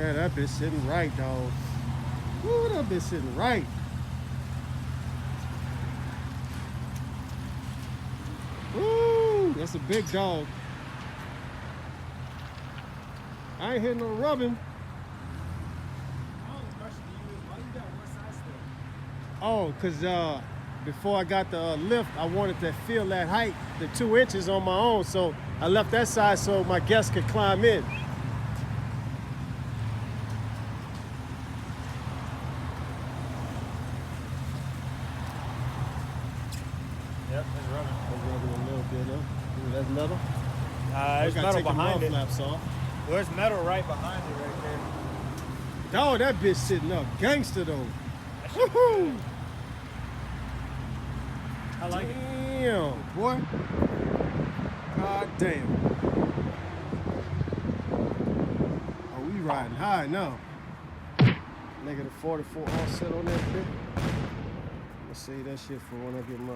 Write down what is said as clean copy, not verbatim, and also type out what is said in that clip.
Yeah, that bitch sitting right, dog. Woo, that bitch sitting right. Woo, that's a big dog. I ain't hitting no rubbing. Oh, cause before I got the lift, I wanted to feel that height, the 2 inches on my own. So I left that side so my guests could climb in. Yep, it's rubbing. I'm rubbing a little bit, huh? Ooh, that's metal. There's metal behind it. Flaps off. Well, there's metal right behind it right there. Dog, that bitch sitting up. Gangster though. Woohoo! I like it. Damn, boy. God damn. Oh, we riding high now. Negative 44 offset on that bit. I'm gonna save that shit for when I get my